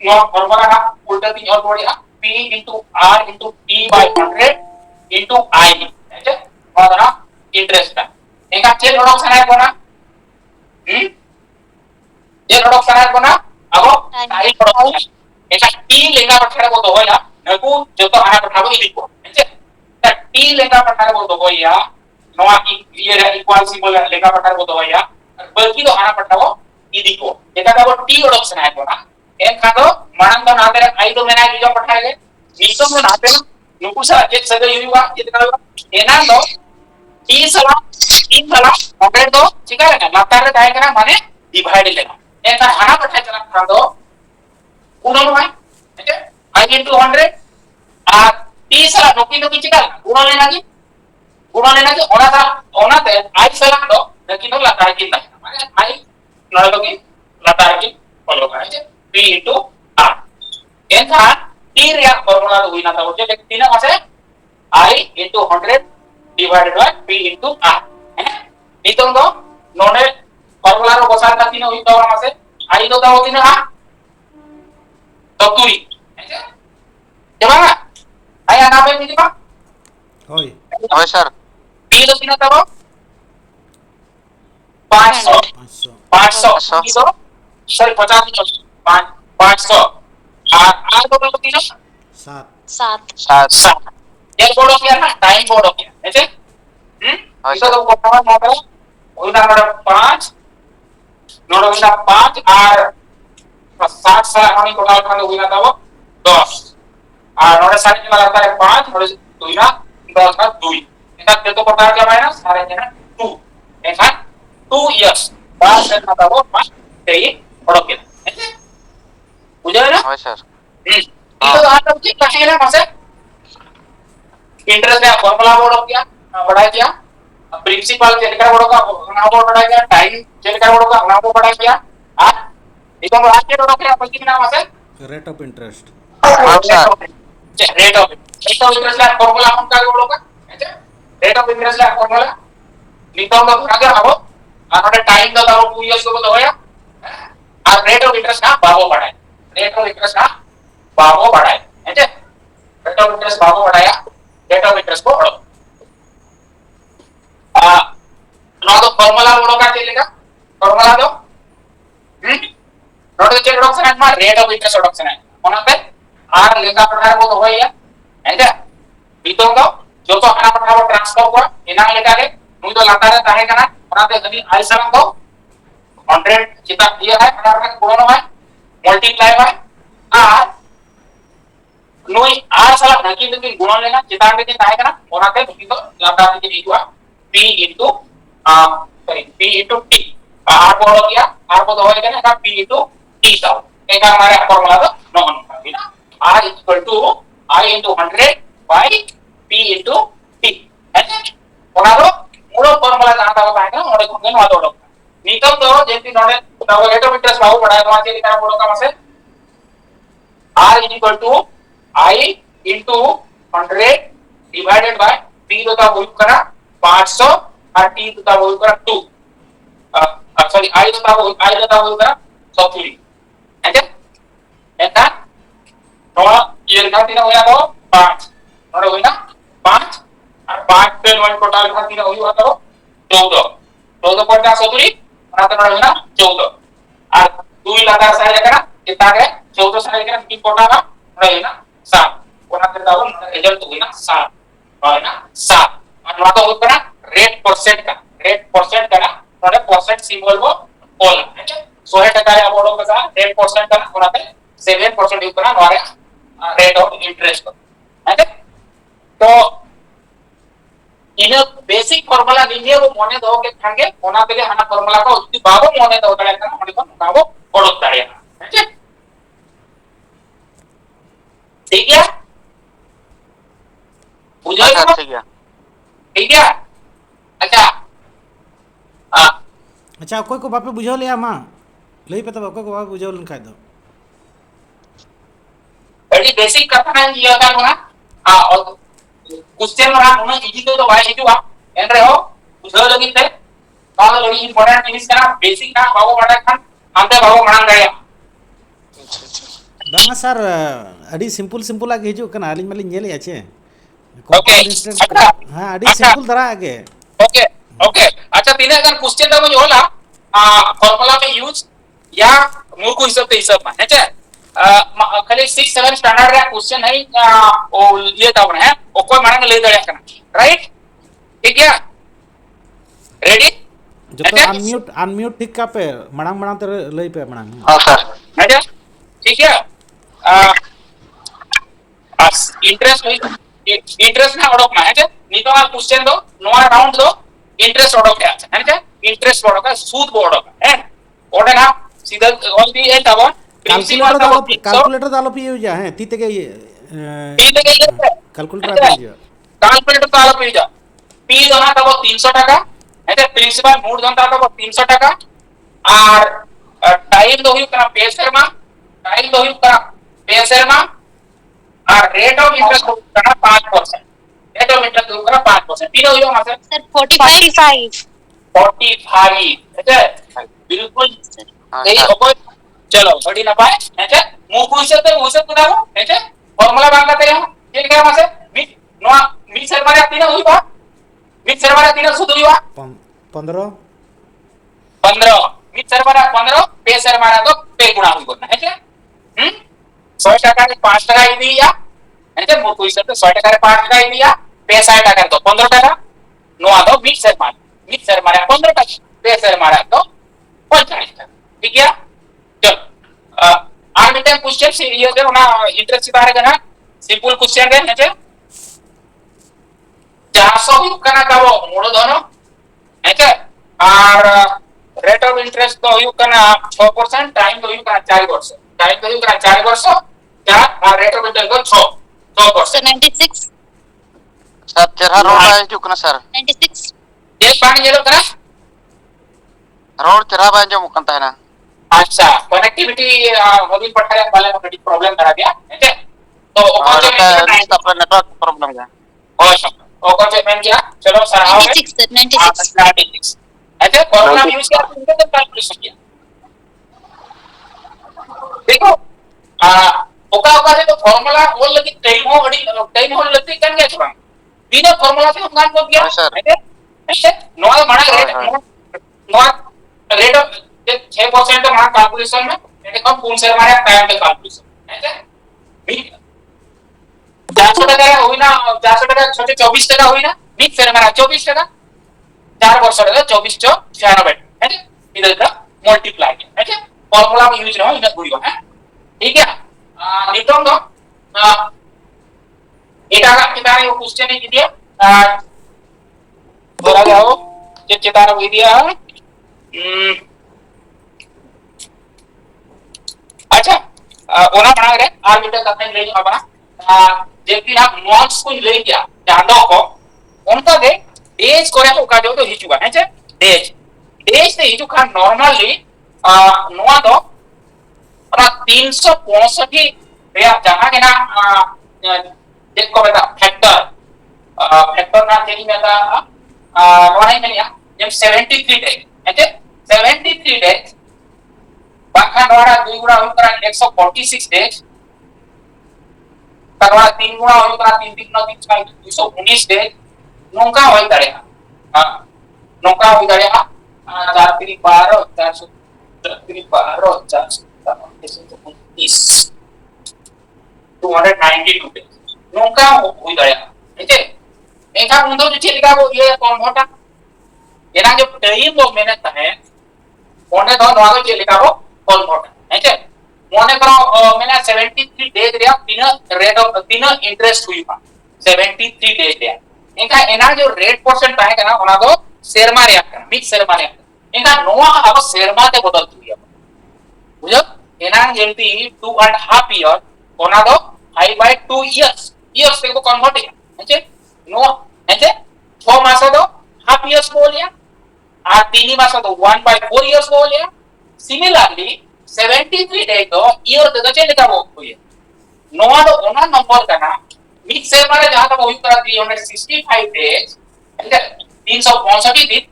नो फॉर्मूला का उल्टा तीन और बढ़िया p into r into t by 100 into I ऐसे और ना इंटरेस्ट का एक अच्छे प्रोडक्शन है कोना ये प्रोडक्शन है कोना अब टाइम प्रोडक्शन एक t लेगा पठारे को दो या नकु जो तो आना पठारो इदिको ऐसे t लेगा पठारे को दो या नोआ ये इक्वल सिंबल लेगा पठारे को दो या बल्कि तो आना पठारो इदिको एका का t प्रोडक्शन है कोना एक खादो मानन तो नाते रे आई तो मेना जो पठारे नीतो में नाते नुकु सा एक सगे युवा कितना एना दो t सला 3 सला 100 दो ठीक है ना लातार रे काय करना माने डिवाइड लेना एका आना पठाए चला खादो गुणन है ठीक है I into 100 আর 30 সালা নকি নকি চিকাল গুণন लेना কি ওনা তে I সালা তো নকি তো লাতার কি না মানে I নয় লকি লাতার কি ফলো করে যে p into r এনকা t রে ফর্মুলা তো হইনা তাও যে তিন আছে I into 100 divided by p into r হ্যাঁ নিতন তো ননে ফর্মুলা র বসার তা তিন হইতো আছে I তো দাও তিন হ্যাঁ तो तुई ऐसे जब ना आया ना पे मिली बा होय হয় স্যার पी तो तीन तब 500 500 500 की तो सॉरी 50 की 500 आर तो तीन 7 7 7 ये बोलो क्या ना टाइम बोलो क्या ऐसे इसे तो कोटा ना करो वही ना 5 नोडो ना 5 आर 60 साल हमारी कोटा खाने हुई ना तब 10 और नोडे सारे में लगाता है 5 नोडे दुई ना 10 का दुई इनका ते तो कोटा क्या है ना सारे जना 2 ऐसा 2 इयर्स बात से ना तब 5 ते ही पढ़ो के ऐसे बुझे ना হয় স্যার itu तो आप ठीक कहेंगे ना मासे इंटरेस्ट है फॉर्मूला बोलो क्या बढ़ाया क्या प्रिंसिपल चेलकर बोलो का ना बोल बढ़ाया क्या टाइम चेलकर बोलो का ना बोल बढ़ाया क्या हां itu berarti bodo क्या पति नाम मासे rate of interest rate of interest ला फॉर्मूला हम का बोलो का रेट ऑफ इंटरेस्ट ला फॉर्मूला नितो तो आगे आओ आने टाइम तो तारो 2 इयर्स को तो होया और रेट ऑफ इंटरेस्ट ना बाबो बढ़ाए रेट ऑफ इंटरेस्ट ना बाबो बढ़ाए ऐसे रेट ऑफ इंटरेस्ट बाबो बढ़ाया रेट ऑफ इंटरेस्ट को बढ़ो ना तो फॉर्मूला बोलो का चलेगा फॉर्मूला दो नोट चेक रिडक्शन है में रेट ऑफ इंटरेस्ट रिडक्शन है ओनाते आर लेखा प्रकार को तो होया ऐसे बीतो को जो तो आना प्रकार ट्रांसफर को एना लेखा के नुई तो लातारे ताहे कना ओनाते गनी आई सम को 100 चिता दिया है प्रकार का गुणन है मल्टीप्लाई है आर नुई आर साला नकी तो गुणन लेना चिता में ताहे कना ओनाते नुई तो लातारे के दिखवा p into p into t R बोलो किया आर को तो होएगा ना p into t था एक हमारे फॉर्मूला तो नॉन होगा R equal to I into 100 by P into T ऐसे उनारो मूलो फॉर्मूला जानता हो पाएगा और एक हम वाला होगा निकम तो जेपी नॉडल तो रेट ऑफ इंटरेस्ट बाबू पढ़ाया तो आज लिखा बोलो का मसे R is equal to I into 100 divided by P तो का वही करा 500 और T तो का वही करा 2 sorry I तो का वही करा 100 ऐसे ऐसा तो ये लिखा तीन हो गया तो 5 और हुई ना 5 और 5 पे 1 टोटल लिखा तीन हुई तो 14 पॉइंट 70 और आता हुई ना 14 और 2 लगा साइड करा कितना है 14 साइड करा 3 कोटा का हुई ना 7 कोना करता हो रिजल्ट हुई ना 7 है ना 7 और नोट हो करा रेट परसेंट का ना परसेंट सिंबल को बोल है 100% या बोलो का रेट परसेंट का कोना पे 7% यूज करना नोरे रेट ऑफ इंटरेस्ट है तो इन बेसिक फॉर्मूला निये वो मोने दो के खांगे ओना तेले हना फॉर्मूला को उति बाबो मोने दो तळे kana मोने को बाबो ओडोता है ठीक है बुझाई अच्छा, को ठीक है अच्छा हां अच्छा कोई को बापे बुझो लिया मां लई पे तो कोई को बापे बुझो लन खाय दो एडी बेसिक कथा है ये का ना हां और क्वेश्चन रा उन इजी तो भाई हिजुआ एंड्रे हो बुझो लगी ते तालो लगी इंपोर्टेंट जिनिस का बेसिक ना बाबो बड़ा खान हमते बाबो मणांग गया बांगा सर अडी सिंपल आगे हिजु कना अलिन मलिन नेले आछे ओके अच्छा हां अडी सिंपल दरा आगे ओके ओके अच्छा तीने अगर क्वेश्चन दा मुझे होला फॉर्मूला में यूज या मूर्ख हिसाब ते हिसाब में है खाली 6 7 स्टैंडर्ड रे क्वेश्चन है ओ ये तावन है ओ कोई मणांग ले दड़े कना राइट ठीक है रेडी जो तो अनम्यूट ठीक का पे मणांग ते लई पे मणांग हां सर अच्छा ठीक है इंटरेस्ट ना ओडोक ना है नीतो आ क्वेश्चन दो नो राउंड दो इंटरेस्ट ओडोक है इंटरेस्ट ओडोक सूद ओडोक है ओडे ना सीधा ऑल दी है तब कैलकुलेटर दालो पे यूज है तीते के कैलकुलेटर पे यूज कैलकुलेटर दालो पे यूज पी दोना तब 300 টাকা है प्रिंसिपल मूड दोना तब 300 টাকা और टाइम दो ही करा पेसर मा टाइम दो ही करा पेसर मा और रेट ऑफ इंटरेस्ट करा 5% रेट ऑफ इंटरेस्ट करा 5% तीन हो गया सर सर 45 है बिल्कुल सही ओको चलो बड़ी ना पाए है मुकुसे कुदा है फॉर्मूला बांगा ते ठीक है मासे मी सर मारे तीन हुई बा मी सर मारे तीन सुध हुई बा 15 मी सर मारे 15 पे सर मारे तो पे गुणा हुई बोलना है 100 টাকা ने 5 টাকা ही दिया है मुकुसे तो 100 টাকা ने 5 টাকা ही दिया पे 60 টাকা तो 15 টাকা नो आ तो मी सर मारे 15 টাকা पे सर मारे तो 45 টাকা ठीक है चल आगे टाइम क्वेश्चन से ये जो ना इंटरेस्ट बारे का ना सिंपल क्वेश्चन है है 400 ही करना का वो मोड़ दोनों है और रेट ऑफ इंटरेस्ट तो यू करना 6% टाइम तो यू करना 4 वर्ष टाइम तो यू करना 4 वर्ष क्या और रेट ऑफ इंटरेस्ट को 6% 96 सर जरा रोड है जो कना सर 96 एक पानी ये लोग करा रोड चरा बा जो मुकंता है ना अच्छा कनेक्टिविटी होगी पठाया वाले में बड़ी प्रॉब्लम करा दिया है तो और अपना नेटवर्क प्रॉब्लम है ओकर से मैंने किया चलो सर आओ 96 सर 96 96 ऐसे फॉर्मूला यूज किया तो इनका कैलकुलेशन किया देखो ओका से तो फॉर्मूला वो लगी टाइम हो लगती कर गया छबा बिना फॉर्मूला से हम गान को किया ऐसे नो मना रेट ऑफ 6% तो मार्क कैलकुलेशन में मैंने कम पूर्ण से हमारे टाइम पे कैलकुलेशन है क्या 400 টাকা हुई ना 400 টাকা छोटे 24 টাকা हुई ना बीच से हमारा 24 टाका 4 वर्ष का 24 जो 96 है ना इधर का मल्टीप्लाई है क्या फॉर्मूला में यूज रहा इधर हुई है ठीक है नितों दो एटा का किताने वो क्वेश्चन है किया बोला जाओ जो चेताना हुई दिया अच्छा ओना मांग रे आर मिटे कथा ले आपना जेकी ना नॉट्स को ले गया चांदो को उनका दे डेज करे ओका जो तो हिजुआ है डेज डेज ते हिजु खान नॉर्मली नोआ दो अपना 365 रे जहां के ना जेक को बता फैक्टर फैक्टर ना जेकी मेता नोआ नहीं मिलिया जब 73 डे है 73 डेज bahkan orang 2 गुणा होई करा 146 डेज kalau 3 गुणा होई करा 3 3 9 3 219 डेज नोंका होई दाड़ेगा नोंका होई दाड़ेगा 4 3 12 4 3 12 4 292 डेज नोंका होई दाड़ेगा ठीक है एका मुंदो जो चेलिका वो ये कौन होता एना जो टाइम वो मेहनत है ओने दो नोआ जो चेलिका वो कौन होता है ठीक मोने करो मैंने 73 डेज रे रेट ऑफ इंटरेस्ट हुई बा 73 डेज रे इनका एना जो रेट परसेंट है ना ओना दो शेरमा रे मिक्स शेरमा रे इनका नोआ अब शेरमा ते बदल हुई है बुझो एना जेंती 2.5 ईयर ओना दो हाई बाय 2 इयर्स ते को कन्वर्ट है ठीक नो है 6 मास दो हाफ इयर्स बोल लिया आ 3 मास दो 1/4 इयर्स बोल लिया सिमिलरली 73 डेज तो ईयर तो चले का वो हुई नोआ दो ओना नंबर का ना मिक्स से मारे जहां तक हुई करा 365 डेज ठीक है 365 दिन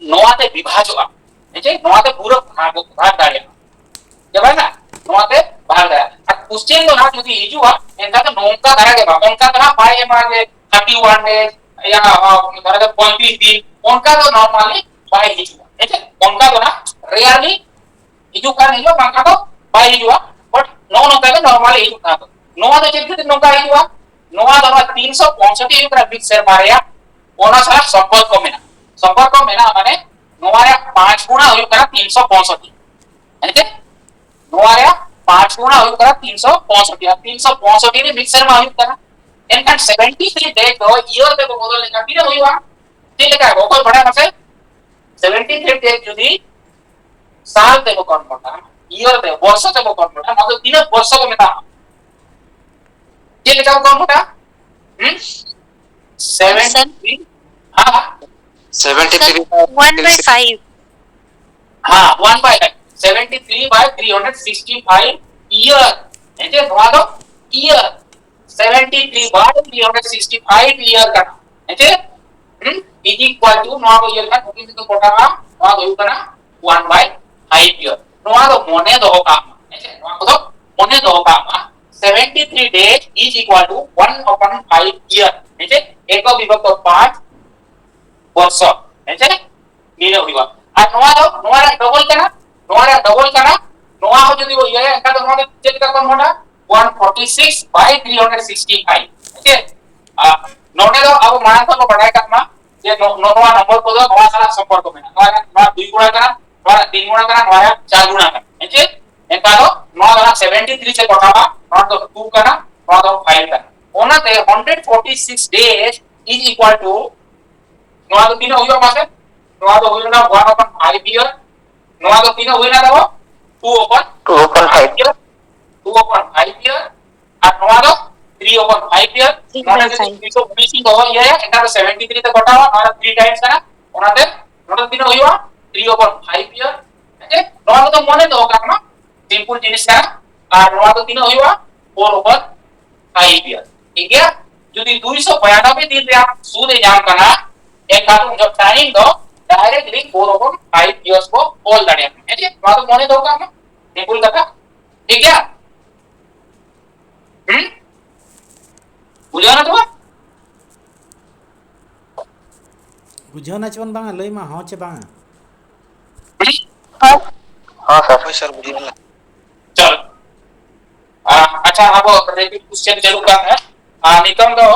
नोआ ते विभाजो ठीक है नोआ ते पूरा भाग दाड़िया जब है ना नोआ ते भाग दाड़िया आ क्वेश्चन तो ना যদি হিজুয়া এনকা তো নৌকা ধরা গেবা অনকা ধরা পাই এমাগে 31 डेज या ধরা 35 दिन অনকা তো নরমালি পাই হিজুয়া ठीक है उनका तो ना रेयरली हिजू का नहीं जो बाका तो बाय हिजुआ बट नो नो का नॉर्मली हिजू का तो नोआ तो चेक नो का हिजुआ नोआ तो 365 हिजू का बिग शेयर मारेया ओना सारा संपर्क को मेना माने नोआ रे 5 गुना हुई करा 365 ठीक है नोआ रे 5 गुना हुई करा 365 रे बिग शेयर मा हुई करा एनका 73 डे तो ईयर पे बदल लेका फिर हुईवा ठीक है कोई बड़ा ना 73 डेज যদি সাল দেব কনভার্টা ইয়ার দেব বর্ষ দেব কনভার্টা মানে 3 বর্ষ को মেটা যে লেখা কনভার্টা 73 हां 73 1/5. हां 1/5 73/365 ईयर એટલે નોંધો દો ईयर 73/365 ईयर का એટલે is equal to नोआ को ईयर का किसी को कोटा का नोआ को यूकना 1/5 ईयर नोआ तो मोने दो का ऐसे नोआ को तो मोने दो का 73 days is equal to 1/5 year ऐसे एक को विभक्त 5 वर्ष ऐसे मीने होइबा आ नोआ रे डबल करना नोआ हो जदी वो ये का तो नोआ चेक का कौन होता 146/365 ऐसे नोने दो अब मानक को बढ़ाए करना ये नोआ नंबर को दो नोआ सारा संपर्क में नोआ 2 गुणा करा नोआ 3 गुणा करा नोआ 4 गुणा करा ठीक है एका दो नोआ 73 से कोटावा नोआ तो 2 करा नोआ तो 5 करा ओना ते 146 डेज इज इक्वल टू नोआ तो 3 होइबा मासे नोआ तो होइना 1/5 ईयर नोआ तो 3 होइना दो 2/5 ईयर 2/5 ईयर और नोआ तो 3/5 ईयर नोआ तो 320 हो ये एका 73 ते कोटावा नोआ 3 टाइम्स करा ओना ते नोआ 3 होइबा 3/5 ईयर ओके नोआ तो मने दो कामा सिंपल जिनिस का और नोआ तो 3 होइबा 4/5 ईयर ठीक है যদি 292 दिन रे आप सूद एग्जाम करना एक बार जब टाइम दो डायरेक्टली 4/5 इयर्स को बोल दाड़िया ठीक है नोआ तो मने दो कामा सिंपल कथा ठीक है बुझाना तो बुझाना चवन बांगा लई मा हो चे बांगा हां सर बुझिए चल अच्छा अब रिपीट क्वेश्चन चालू करना है निकम दो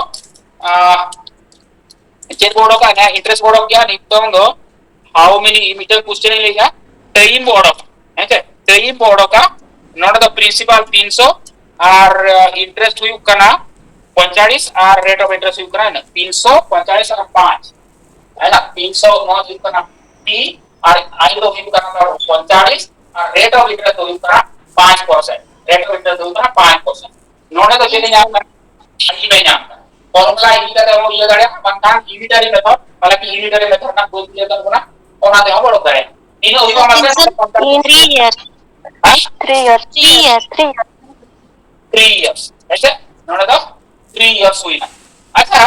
चेक बोर्ड का ना इंटरेस्ट बोर्ड क्या निकम दो हाउ मेनी मीटर क्वेश्चन लेगा टाइम बोर्ड है टाइम बोर्ड का नोट द प्रिंसिपल 300 और इंटरेस्ट हुई करना 45 और रेट ऑफ इंटरेस्ट हुई करना 345 और 5 है ना 300 नॉट हुई करना टी और आई दो हुई करना 45 रेट ऑफ इंटरेस्ट होई करा 5%. रेट ऑफ इंटरेस्ट होई करा 5%. नोने तो चेनी ᱧᱟᱢ ᱠᱟᱱᱟ ᱟᱹᱰᱤ ᱵᱟᱭ ᱧᱟᱢ ᱠᱟᱱᱟ ᱯᱷᱚᱨᱢᱩᱞᱟ ᱤᱫᱤ ᱠᱟᱛᱮ ᱦᱚᱸ ᱤᱭᱟᱹ ᱫᱟᱲᱮᱭᱟᱜᱼᱟ ᱵᱟᱝᱠᱷᱟᱱ ᱤᱱᱤᱴᱟᱨᱤ ᱢᱮᱛᱷᱚᱰ ᱢᱟᱱᱮ ᱤᱱᱤᱴᱟᱨᱤ ᱢᱮᱛᱷᱚᱰ ᱨᱮᱱᱟᱜ ᱯᱨᱩᱯ ᱤᱭᱟᱹ ᱛᱟᱵᱚᱱᱟ ᱚᱱᱟ ᱛᱮᱦᱚᱸ ᱵᱚᱲᱚ ᱫᱟᱲᱮᱭᱟᱜᱼᱟ ᱤᱱᱟᱹ ᱦᱩᱭᱩᱜᱼᱟ ᱢᱟᱥᱮ 3 years. 3 years. 3 years. 3 years. 3 years ऐसे नोने तो 3 years हुईना अच्छा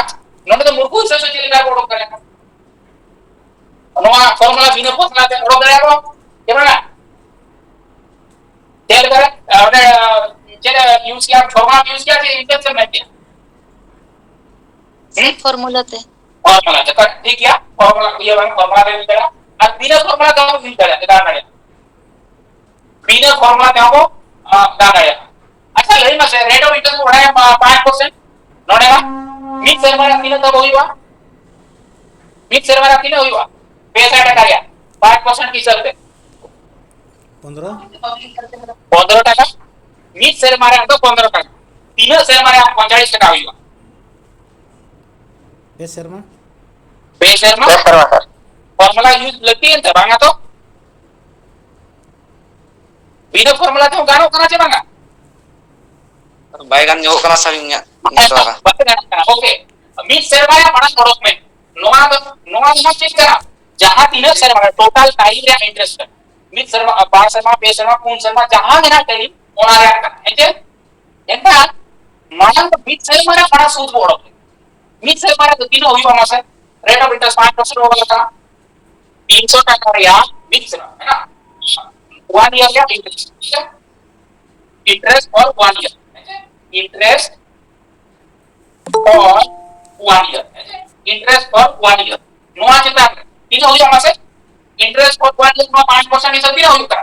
नोने तो मूर्खु से चली का बड़ो करेगा नोआ फॉर्मूला बिना फॉर्मूला ते बड़ो करेगा केबना तेल करे अपने चेले यूज किया फॉर्मूला यूज किया थे इंटेंशन में किया Formula te. फॉर्मूला तो ठीक है फॉर्मूला ये वाला फॉर्मूला दे दिया और बिना फॉर्मूला का हम यूज करें दान है बिना फॉर्मूला का हम दान है अच्छा लई में से रेट ऑफ इंटरेस्ट बढ़ाया 5% नोनेगा मिड शेयर में रखिने तब होईवा मिड शेयर में रखिने होईवा पैसा टका 5% की चलते 15 15 টাকা মিড শেয়ার মারে তো 15 টাকা তিন শেয়ার মারে 45 টাকা হইবা બે શેરમાં બે শেয়ার માં Yes, sir, sir. Formula use લખી ને બાંગા તો बिना फॉर्मूला तो गानो करा चे बांगा baygan nyo kana sa niya suara okay mid share मारे बड़ा प्रोडक्ट में नोआ चेक करा जहां तीन शेयर मारे टोटल टाइम या इंटरेस्ट मिड शेयर में बार शेयर में पे शेयर में पूर्ण शेयर में जहां देना टाइम ओना रे है ಎಂತ మనం మిడ్ షేర్ మారే బड़ा सूद बोड़ो मिड शेयर मारे तो तीन होई बना से रेट ऑफ इंटरेस्ट 5% होगा का 300 টাকা या मिड शेयर है ना 1 ईयर या interest for 1 year interest for 1 year interest for 1 year नो आ चिता तीन होई बना से इंटरेस्ट फॉर 1 ईयर में 5% ही सब भी होई का